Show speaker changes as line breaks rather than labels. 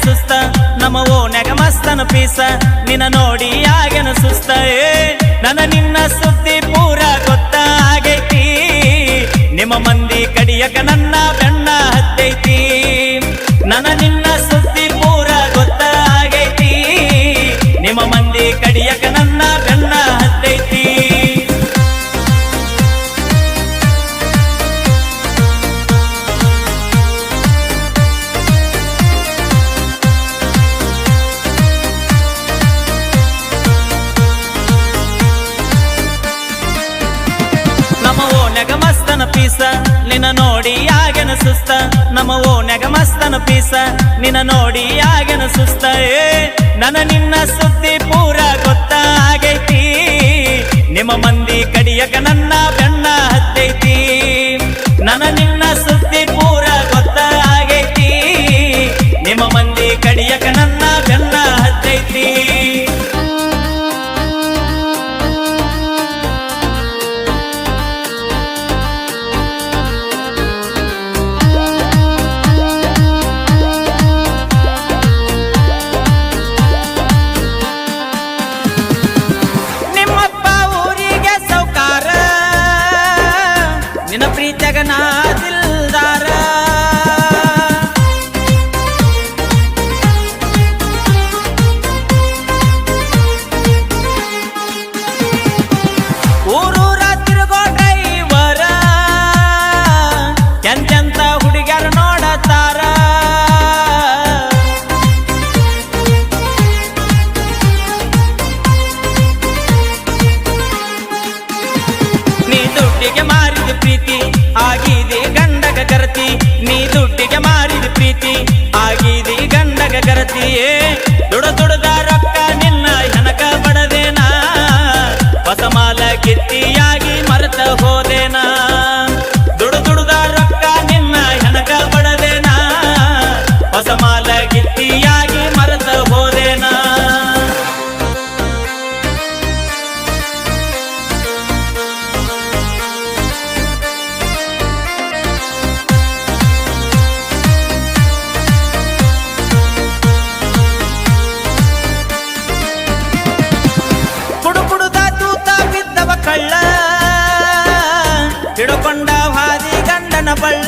ಸುಸ್ತ ನಮ್ಮ ಓನ್ಯಾಗ ಮಸ್ತನ ಪೀಸ ನಿನ್ನ ನೋಡಿ ಆಗ್ಯನ ಸುಸ್ತ ನನ್ನ ನಿನ್ನ ಸುದ್ದಿ ಪೂರ ಗೊತ್ತಾಗೈತಿ ನಿಮ್ಮ ಮಂದಿ ಕಡಿಯಕ ನನ್ನ ಬೆಣ್ಣ ಹತ್ತೈತಿ ನನ್ನ ನಿನ್ನ ಸುದ್ದಿ ಪೂರ ಗೊತ್ತಾಗೈತಿ ನಿಮ್ಮ ಮಂದಿ ಕಡಿಯಕ ನನ್ನ ಬೆಣ್ಣ ಹತ್ತೈತಿ ಮಸ್ತನ ಪೀಸ ನಿನ್ನ ನೋಡಿ ಆಗ್ಯನ ಸುಸ್ತ ನಮ್ಮ ಓನ್ಯಾಗ ಮಸ್ತನ ಪೀಸ ನಿನ್ನ ನೋಡಿ ಆಗ್ಯನ ಸುಸ್ತ ನನ್ನ ನಿನ್ನ ಸುದ್ದಿ ಪೂರ ಗೊತ್ತಾಗೈತಿ ನಿಮ್ಮ ಮಂದಿ ಕಡಿಯಕ ನನ್ನ ಬೆಣ್ಣ ಹತ್ತೈತಿ ನನ್ನ ನಿನ್ನ ಸುದ್ದಿ ಪೂರ ಗೊತ್ತಾಗೈತಿ ನಿಮ್ಮ ಮಂದಿ ಕಡಿಯಕ ನನ್ನ ಬೆಣ್ಣ ಹತ್ತೈತಿ ನಿನ್ನ ಪ್ರೀತಿಯಾಗ ನಾ ದಿಲ್ದಾರ ಊರೂರ ತಿರುಗೋ ಡ್ರೈವರ ಎಂತೆಂತ ಹುಡುಗ್ಯಾರ ನೋಡತಾರ ನೀ ದುಡ್ಡಿಗೆ ಮಾರಿದ ಪ್ರೀತಿ ಆಗಿದೆ ಗಂಡಗ ಕರತಿ ನೀ ದುಡ್ಡಿಗೆ ಮಾರಿದ ಪ್ರೀತಿ ಆಗಿದೆ ಗಂಡಗ ಕರತಿಯೇ ದುಡದ ರೊಕ್ಕ ನಿನ್ನ ಹೆನಕ ಬಡದೇನಾ ಹೊಸ ಮಾಲ ಗಿತ್ತಿಯಾಗಿ ಮರೆತ ಹೋದೇನಾ ದುಡದ ರೊಕ್ಕ ನಿನ್ನ ಹೆನಕ ಬಡದೇನಾ ಹೊಸ ಮಾಲ ಗಿತ್ತಿಯಾಗಿ ಮರೆತ ಹೋದೇನಾ ಕಳ್ಳ ಹಿಡುಕೊಂಡ ಹಾದಿ ಗಂಡನ ಬಳ್ಳ